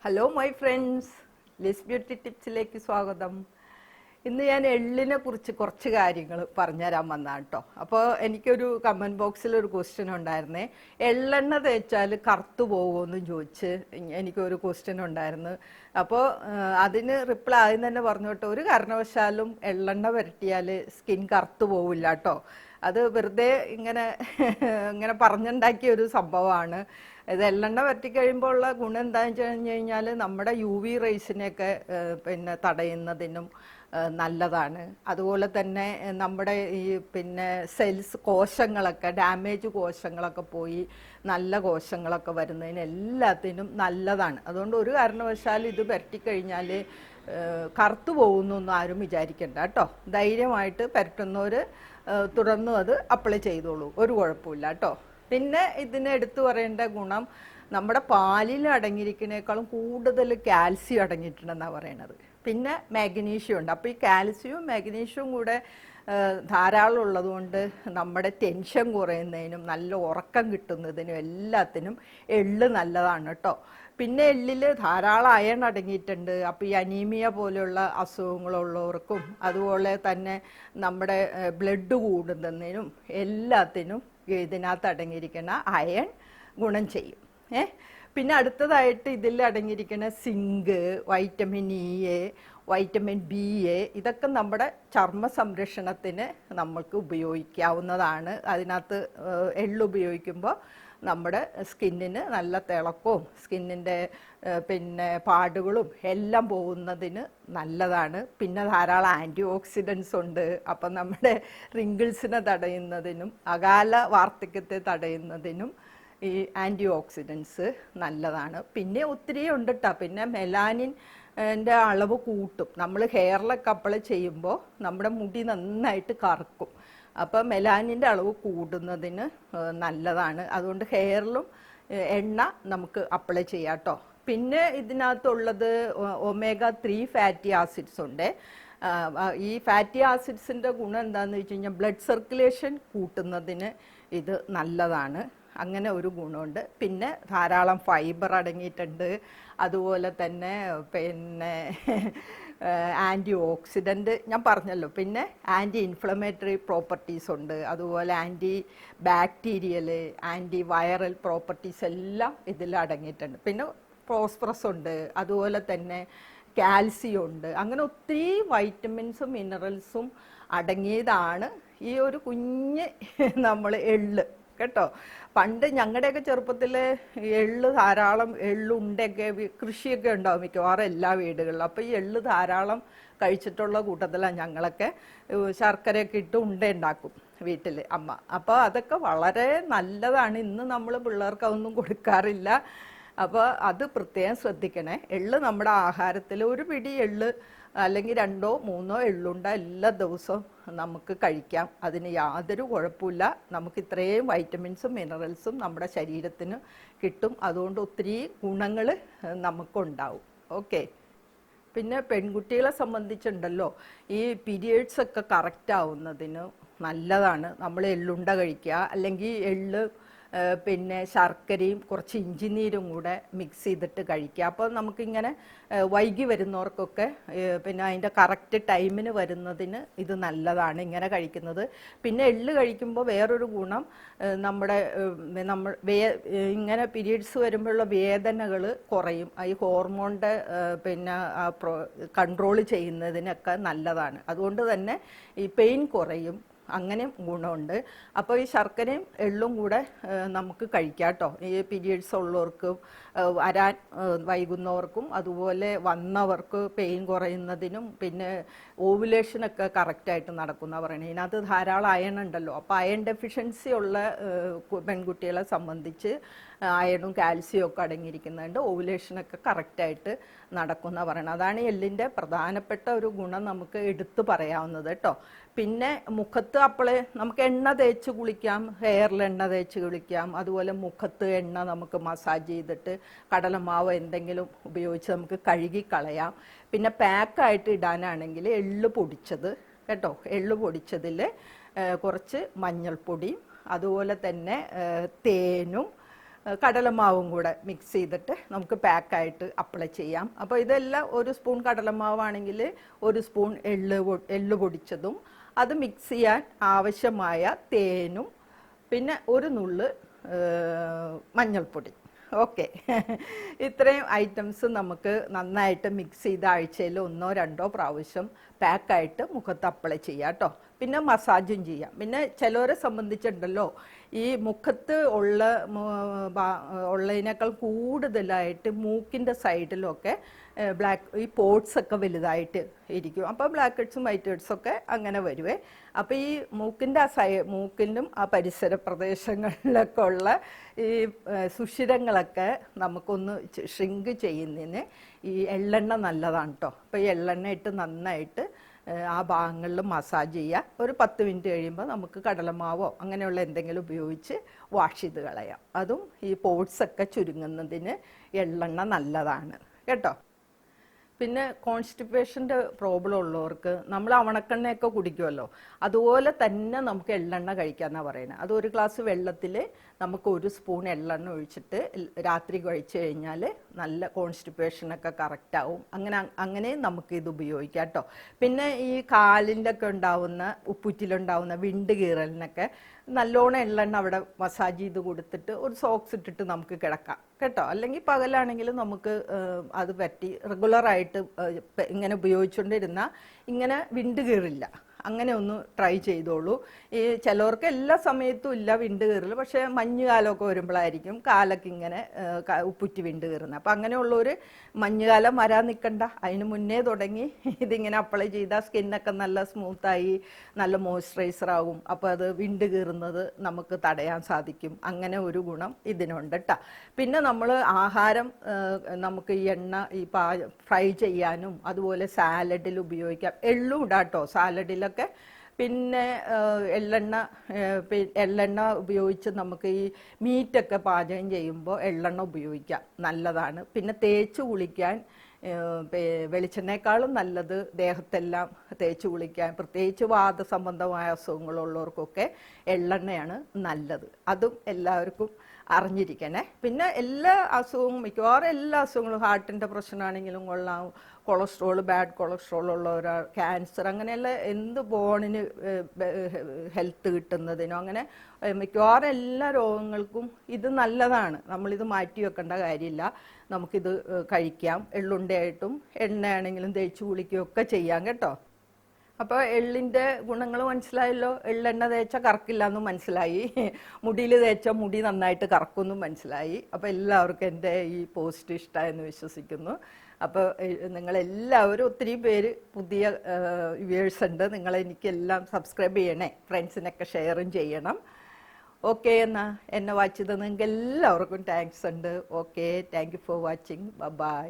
Hello my friends, Liz beauty ടിപ്സിലേക്ക് സ്വാഗതം. ഇന്ന് ഞാൻ എള്ളിനെ കുറിച്ച് കുറച്ച് കാര്യങ്ങൾ പറഞ്ഞുതരാൻ വന്നതാണ് കേട്ടോ. അപ്പോൾ എനിക്കൊരു കമൻറ്റ് ബോക്സിൽ ഒരു ക്വസ്റ്റ്യൻ ഉണ്ടായിരുന്നേ, എള്ളെണ്ണ തേച്ചാൽ കറുത്തു പോകുമെന്നും ചോദിച്ച് എനിക്കൊരു ക്വസ്റ്റ്യൻ ഉണ്ടായിരുന്നു. അപ്പോൾ അതിന് റിപ്ലൈ ആദ്യം തന്നെ പറഞ്ഞു കേട്ടോ, ഒരു കാരണവശാലും എള്ളെണ്ണ പുരട്ടിയാൽ സ്കിൻ കറുത്തു പോവില്ല കേട്ടോ. അത് വെറുതെ ഇങ്ങനെ പറഞ്ഞുണ്ടാക്കിയ ഒരു സംഭവമാണ്. ഇത് എള്ളെണ്ണ വറ്റിക്കഴിയുമ്പോൾ ഉള്ള ഗുണം എന്താണെന്ന് വെച്ച് കഴിഞ്ഞ് കഴിഞ്ഞാൽ നമ്മുടെ UV റേസിനെയൊക്കെ തടയുന്നതിനും നല്ലതാണ്. അതുപോലെ തന്നെ നമ്മുടെ ഈ സെൽസ് കോശങ്ങളൊക്കെ ഡാമേജ് കോശങ്ങളൊക്കെ പോയി നല്ല കോശങ്ങളൊക്കെ വരുന്നതിന് എല്ലാത്തിനും നല്ലതാണ്. അതുകൊണ്ട് ഒരു കാരണവശാലും ഇത് പുരട്ടിക്കഴിഞ്ഞാൽ കറുത്തു പോകുന്നൊന്നും ആരും വിചാരിക്കണ്ട കേട്ടോ. ധൈര്യമായിട്ട് പുരട്ടുന്നവർ തുടർന്നും അത് അപ്ലൈ ചെയ്തോളൂ, ഒരു കുഴപ്പമില്ല കേട്ടോ. പിന്നെ ഇതിന് എടുത്തു പറയേണ്ട ഗുണം, നമ്മുടെ പാലിൽ അടങ്ങിയിരിക്കുന്നതിനേക്കാളും കൂടുതൽ കാൽസ്യം അടങ്ങിയിട്ടുണ്ടെന്നാണ് പറയണത്. പിന്നെ മാഗ്നീഷ്യം ഉണ്ട്. അപ്പോൾ ഈ കാൽസ്യവും മാഗ്നീഷ്യവും കൂടെ ധാരാളം ഉള്ളതുകൊണ്ട് നമ്മുടെ ടെൻഷൻ കുറയുന്നതിനും നല്ല ഉറക്കം കിട്ടുന്നതിനും എല്ലാത്തിനും എള്ള് നല്ലതാണ് കേട്ടോ. പിന്നെ എള്ളിൽ ധാരാളം അയൺ അടങ്ങിയിട്ടുണ്ട്. അപ്പോൾ ഈ അനീമിയ പോലെയുള്ള അസുഖങ്ങളുള്ളവർക്കും അതുപോലെ തന്നെ നമ്മുടെ ബ്ലഡ് കൂടുന്നതിനും എല്ലാത്തിനും ഇതിനകത്ത് അടങ്ങിയിരിക്കുന്ന അയൺ ഗുണം ചെയ്യും. പിന്നെ അടുത്തതായിട്ട് ഇതിൽ അടങ്ങിയിരിക്കുന്ന zinc, vitamin E, vitamin B, ഇതൊക്കെ നമ്മുടെ ചർമ്മ സംരക്ഷണത്തിന് നമുക്ക് ഉപയോഗിക്കാവുന്നതാണ്. അതിനകത്ത് എള്ള് ഉപയോഗിക്കുമ്പോൾ നമ്മുടെ സ്കിന്നിന് നല്ല തിളക്കവും സ്കിന്നിൻ്റെ പാടുകളും എല്ലാം പോകുന്നതിന് നല്ലതാണ്. പിന്നെ ധാരാളം ആൻറ്റി ഓക്സിഡൻസ് ഉണ്ട്. അപ്പം നമ്മുടെ റിങ്കിൾസിനെ തടയുന്നതിനും അകാല വാർദ്ധക്യത്തെ തടയുന്നതിനും ഈ ആൻറ്റി ഓക്സിഡൻസ് നല്ലതാണ്. പിന്നെ ഒത്തിരി ഉണ്ട് കേട്ടോ. പിന്നെ മെലാനിൻ അളവ് കൂട്ടും. നമ്മൾ ഹെയറിലൊക്കെ അപ്ലൈ ചെയ്യുമ്പോൾ നമ്മുടെ മുടി നന്നായിട്ട് കറുക്കും. അപ്പോൾ മെലാനിൻ്റെ അളവ് കൂടുന്നതിന് നല്ലതാണ്. അതുകൊണ്ട് ഹെയറിലും എണ്ണ നമുക്ക് അപ്ലൈ ചെയ്യാം കേട്ടോ. പിന്നെ ഇതിനകത്തുള്ളത് omega-3 ഫാറ്റി ആസിഡ്സ് ഉണ്ട്. ഈ ഫാറ്റി ആസിഡ്സിൻ്റെ ഗുണം എന്താണെന്ന് വെച്ച് കഴിഞ്ഞാൽ ബ്ലഡ് സർക്കുലേഷൻ കൂട്ടുന്നതിന് ഇത് നല്ലതാണ്. അങ്ങനെ ഒരു ഗുണമുണ്ട്. പിന്നെ ധാരാളം ഫൈബർ അടങ്ങിയിട്ടുണ്ട്. അതുപോലെ തന്നെ ആൻറ്റി ഓക്സിഡൻറ്റ് ഞാൻ പറഞ്ഞല്ലോ. പിന്നെ ആൻറ്റി ഇൻഫ്ലമേറ്ററി പ്രോപ്പർട്ടീസ് ഉണ്ട്. അതുപോലെ anti bacterial, anti viral properties എല്ലാം ഇതിൽ അടങ്ങിയിട്ടുണ്ട്. പിന്നെ ഫോസ്ഫറസ് ഉണ്ട്. അതുപോലെ തന്നെ കാൽസ്യം ഉണ്ട്. അങ്ങനെ ഒത്തിരി വൈറ്റമിൻസും മിനറൽസും അടങ്ങിയതാണ് ഈ ഒരു കുഞ്ഞ് നമ്മൾ എള്ള് കേട്ടോ. പണ്ട് ഞങ്ങളുടെയൊക്കെ ചെറുപ്പത്തിൽ എള്ള് ധാരാളം എള്ളുണ്ടൊക്കെ കൃഷിയൊക്കെ ഉണ്ടാവും മിക്കവാറും എല്ലാ വീടുകളിലും. അപ്പോൾ ഈ എള്ള് ധാരാളം കഴിച്ചിട്ടുള്ള കൂട്ടത്തിലാണ് ഞങ്ങളൊക്കെ. ശർക്കരയൊക്കെ ഇട്ട് ഉണ്ട ഉണ്ടാക്കും വീട്ടിൽ അമ്മ. അപ്പോൾ അതൊക്കെ വളരെ നല്ലതാണ്. ഇന്ന് നമ്മൾ പിള്ളേർക്ക് അതൊന്നും കൊടുക്കാറില്ല. അപ്പോൾ അത് പ്രത്യേകം ശ്രദ്ധിക്കണേ. എള്ള് നമ്മുടെ ആഹാരത്തിൽ ഒരു പിടി എള്ള് അല്ലെങ്കിൽ 2 or 3 എള്ളുണ്ട എല്ലാ ദിവസവും നമുക്ക് കഴിക്കാം. അതിന് യാതൊരു കുഴപ്പമില്ല. നമുക്ക് ഇത്രയും വൈറ്റമിൻസും മിനറൽസും നമ്മുടെ ശരീരത്തിന് കിട്ടും. അതുകൊണ്ട് ഒത്തിരി ഗുണങ്ങൾ നമുക്കുണ്ടാവും. ഓക്കെ. പിന്നെ പെൺകുട്ടികളെ സംബന്ധിച്ചുണ്ടല്ലോ, ഈ പീരിയഡ്സ് ഒക്കെ കറക്റ്റ് ആവുന്നതിന് നല്ലതാണ് നമ്മൾ എള്ളുണ്ട കഴിക്കുക. അല്ലെങ്കിൽ എള്ള് പിന്നെ ശർക്കരയും കുറച്ച് ഇഞ്ചിനീരും കൂടെ മിക്സ് ചെയ്തിട്ട് കഴിക്കുക. അപ്പോൾ നമുക്കിങ്ങനെ വൈകി വരുന്നവർക്കൊക്കെ പിന്നെ അതിൻ്റെ കറക്റ്റ് ടൈമിന് വരുന്നതിന് ഇത് നല്ലതാണ് ഇങ്ങനെ കഴിക്കുന്നത്. പിന്നെ എള്ള് കഴിക്കുമ്പോൾ വേറൊരു ഗുണം, നമ്മൾ ഇങ്ങനെ പീരീഡ്സ് വരുമ്പോഴുള്ള വേദനകൾ കുറയും. ഈ ഹോർമോണിൻ്റെ കൺട്രോൾ ചെയ്യുന്നതിനൊക്കെ നല്ലതാണ്. അതുകൊണ്ട് തന്നെ ഈ പെയിൻ കുറയും. അങ്ങനെ ഗുണമുണ്ട്. അപ്പോൾ ഈ ശർക്കരയും എള്ളും കൂടെ നമുക്ക് കഴിക്കാം കേട്ടോ. ഈ പീരിയഡ്സ് ഉള്ളവർക്കും വരാൻ വൈകുന്നവർക്കും അതുപോലെ വന്നവർക്ക് പെയിൻ കുറയുന്നതിനും പിന്നെ ഓവുലേഷനൊക്കെ കറക്റ്റായിട്ട് നടക്കുന്ന പറയണേ. ഇതിനകത്ത് ധാരാളം അയൺ ഉണ്ടല്ലോ. അപ്പോൾ അയൺ ഡെഫിഷ്യൻസി ഉള്ള പെൺകുട്ടികളെ സംബന്ധിച്ച് അയണും കാൽസ്യവും ഒക്കെ അടങ്ങിയിരിക്കുന്നുണ്ട്. ഓവുലേഷനൊക്കെ കറക്റ്റായിട്ട് നടക്കുന്ന പറയണം. അതാണ് എള്ളിൻ്റെ പ്രധാനപ്പെട്ട ഒരു ഗുണം നമുക്ക് എടുത്തു പറയാവുന്നത് കേട്ടോ. പിന്നെ മുഖത്ത് നമുക്ക് എണ്ണ തേച്ച് കുളിക്കാം, ഹെയറിൽ എണ്ണ തേച്ച് കുളിക്കാം. അതുപോലെ മുഖത്ത് എണ്ണ നമുക്ക് മസാജ് ചെയ്തിട്ട് കടലമാവ് എന്തെങ്കിലും ഉപയോഗിച്ച് നമുക്ക് കഴുകി കളയാം. പിന്നെ പാക്കായിട്ട് ഇടാനാണെങ്കിൽ എള്ള് പൊടിച്ചത് കേട്ടോ. എള്ള് പൊടിച്ചതിൽ കുറച്ച് മഞ്ഞൾപ്പൊടിയും അതുപോലെ തന്നെ തേനും കടലമാവും കൂടെ മിക്സ് ചെയ്തിട്ട് നമുക്ക് പാക്കായിട്ട് അപ്ലൈ ചെയ്യാം. അപ്പോൾ ഇതെല്ലാം 1 സ്പൂൺ കടലമാവാണെങ്കിൽ 1 സ്പൂൺ എള്ള് പൊടിച്ചതും അത് മിക്സ് ചെയ്യാൻ ആവശ്യമായ തേനും പിന്നെ 1 നുള്ള് മഞ്ഞൾപ്പൊടി. ഓക്കെ, ഇത്രയും ഐറ്റംസ് നമുക്ക് നന്നായിട്ട് മിക്സ് ചെയ്ത് ആഴ്ചയിൽ 1 2 പ്രാവശ്യം പാക്കായിട്ട് മുഖത്ത് അപ്ലൈ ചെയ്യാം കേട്ടോ. പിന്നെ മസാജും ചെയ്യാം. പിന്നെ ചിലവരെ സംബന്ധിച്ചിട്ടുണ്ടല്ലോ ഈ മുഖത്ത് ഉള്ളതിനേക്കാൾ കൂടുതലായിട്ട് മൂക്കിൻ്റെ സൈഡിലൊക്കെ ഈ പോട്ട്സ് ഒക്കെ വലുതായിട്ട് ഇരിക്കും. അപ്പോൾ ബ്ലാക്ക് ഹെഡ്സും വൈറ്റ് ഹെഡ്സും ഒക്കെ അങ്ങനെ വരുവേ. അപ്പോൾ ഈ മൂക്കിൻ്റെ മൂക്കിനും ആ പരിസര പ്രദേശങ്ങളിലൊക്കെ ഉള്ള ഈ സുഷിരങ്ങളൊക്കെ നമുക്കൊന്ന് ഷ്രിങ്ക് ചെയ്യുന്നതിന് ഈ എള്ളെണ്ണ നല്ലതാണ് കേട്ടോ. അപ്പോൾ ഈ എള്ളെണ്ണ ഇട്ട് നന്നായിട്ട് ആ ഭാഗങ്ങളിൽ മസാജ് ചെയ്യുക. ഒരു 10 മിനിറ്റ് കഴിയുമ്പോൾ നമുക്ക് കടലമാവോ അങ്ങനെയുള്ള എന്തെങ്കിലും ഉപയോഗിച്ച് വാഷ് ചെയ്ത് കളയാം. അതും ഈ പോട്ട്സൊക്കെ ചുരുങ്ങുന്നതിന് എള്ളെണ്ണ നല്ലതാണ് കേട്ടോ. പിന്നെ കോൺസ്റ്റിപ്പേഷൻ്റെ പ്രോബ്ലം ഉള്ളവർക്ക് നമ്മൾ അവണക്കെണ്ണയൊക്കെ കുടിക്കുമല്ലോ, അതുപോലെ തന്നെ നമുക്ക് എള്ളെണ്ണ കഴിക്കാമെന്നാണ് പറയുന്നത്. അത് 1 ഗ്ലാസ് വെള്ളത്തിൽ നമുക്ക് 1 സ്പൂൺ എള്ളെണ്ണ ഒഴിച്ചിട്ട് രാത്രി കഴിച്ചു കഴിഞ്ഞാൽ നല്ല കോൺസ്റ്റിപ്പേഷനൊക്കെ കറക്റ്റാവും. അങ്ങനെ നമുക്കിത് ഉപയോഗിക്കാം കേട്ടോ. പിന്നെ ഈ കാലിൻ്റെ ഒക്കെ ഉണ്ടാവുന്ന ഉപ്പുറ്റിലുണ്ടാവുന്ന വിണ്ട് കീറലിനൊക്കെ നല്ലോണം എള്ളെണ്ണ അവിടെ മസാജ് ചെയ്ത് കൊടുത്തിട്ട് ഒരു സോക്സ് ഇട്ടിട്ട് നമുക്ക് കിടക്കാം കേട്ടോ. അല്ലെങ്കിൽ പകലാണെങ്കിൽ നമുക്ക് അത് പറ്റി റെഗുലറായിട്ട് ഇങ്ങനെ ഉപയോഗിച്ചുകൊണ്ടിരുന്നാൽ ഇങ്ങനെ വിണ്ട് കീറില്ല. അങ്ങനെ ഒന്ന് ട്രൈ ചെയ്തോളൂ. ഈ ചിലവർക്ക് എല്ലാ സമയത്തും ഇല്ല വിണ്ട് കീറൽ, പക്ഷേ മഞ്ഞുകാലമൊക്കെ വരുമ്പോഴായിരിക്കും കാലൊക്കെ ഇങ്ങനെ ഉപ്പുറ്റി വിണ്ട് കീറുന്നത്. അപ്പം അങ്ങനെയുള്ളവർ മഞ്ഞുകാലം വരാൻ നിൽക്കണ്ട, അതിന് മുന്നേ തുടങ്ങി ഇതിങ്ങനെ അപ്ലൈ ചെയ്താൽ സ്കിന്നൊക്കെ നല്ല സ്മൂത്തായി നല്ല മോയ്സ്ചറൈസർ ആകും. അപ്പോൾ അത് വിണ്ട് കീറുന്നത് നമുക്ക് തടയാൻ സാധിക്കും. അങ്ങനെ ഒരു ഗുണം ഇതിനുണ്ട് കേട്ടോ. പിന്നെ നമ്മൾ ആഹാരം നമുക്ക് ഈ എണ്ണ ഈ ഫ്രൈ ചെയ്യാനും അതുപോലെ സാലഡിൽ ഉപയോഗിക്കാം. എള്ളും ഇടാട്ടോ സാലഡിലൊക്കെ. പിന്നെ എള്ളെണ്ണ ഉപയോഗിച്ച് നമുക്ക് ഈ മീറ്റൊക്കെ പാചകം ചെയ്യുമ്പോൾ എള്ളെണ്ണ ഉപയോഗിക്കാം, നല്ലതാണ്. പിന്നെ തേച്ച് കുളിക്കാൻ വെളിച്ചെണ്ണേക്കാളും നല്ലത് ദേഹത്തെല്ലാം തേച്ച് കുളിക്കാൻ, പ്രത്യേകിച്ച് വാതസംബന്ധമായ അസുഖങ്ങളുള്ളവർക്കൊക്കെ എള്ളെണ്ണയാണ് നല്ലത്. അതും എല്ലാവർക്കും അറിഞ്ഞിരിക്കണേ. പിന്നെ എല്ലാ അസുഖവും മിക്കവാറും എല്ലാ അസുഖങ്ങളും ഹാർട്ടിൻ്റെ പ്രശ്നമാണെങ്കിലും കൊള്ളാം, കൊളസ്ട്രോൾ ബാഡ് കൊളസ്ട്രോൾ ഉള്ളവരാൾ, ക്യാൻസർ, അങ്ങനെയുള്ള എന്ത് ബോണിന് ഹെൽത്ത് കിട്ടുന്നതിനോ അങ്ങനെ മിക്കവാറും എല്ലാ രോഗങ്ങൾക്കും ഇത് നല്ലതാണ്. നമ്മളിത് മാറ്റി വെക്കേണ്ട കാര്യമില്ല. നമുക്കിത് കഴിക്കാം. എള്ളുണ്ടയായിട്ടും എണ്ണയാണെങ്കിലും തേച്ച് കുളിക്കുകയൊക്കെ ചെയ്യാം കേട്ടോ. അപ്പോൾ എള്ളിൻ്റെ ഗുണങ്ങൾ മനസ്സിലായല്ലോ. എള്ളെണ്ണ തേച്ചാൽ കറക്കില്ല എന്നും മനസ്സിലായി, മുടിയിൽ തേച്ചാൽ മുടി നന്നായിട്ട് കറക്കുമെന്നും മനസ്സിലായി. അപ്പോൾ എല്ലാവർക്കും എൻ്റെ ഈ പോസ്റ്റ് ഇഷ്ടമായെന്ന് വിശ്വസിക്കുന്നു. അപ്പോൾ നിങ്ങളെല്ലാവരും ഒത്തിരി പേര് പുതിയ വ്യൂവേഴ്സ് ഉണ്ട്. നിങ്ങളെനിക്കെല്ലാം സബ്സ്ക്രൈബ് ചെയ്യണേ, ഫ്രണ്ട്സിനൊക്കെ ഷെയറും ചെയ്യണം. ഓക്കെ, എന്നാൽ എന്നെ വാച്ച് ചെയ്ത് നിങ്ങൾക്ക് എല്ലാവർക്കും താങ്ക്സ് ഉണ്ട്. Okay, thank you for watching. By.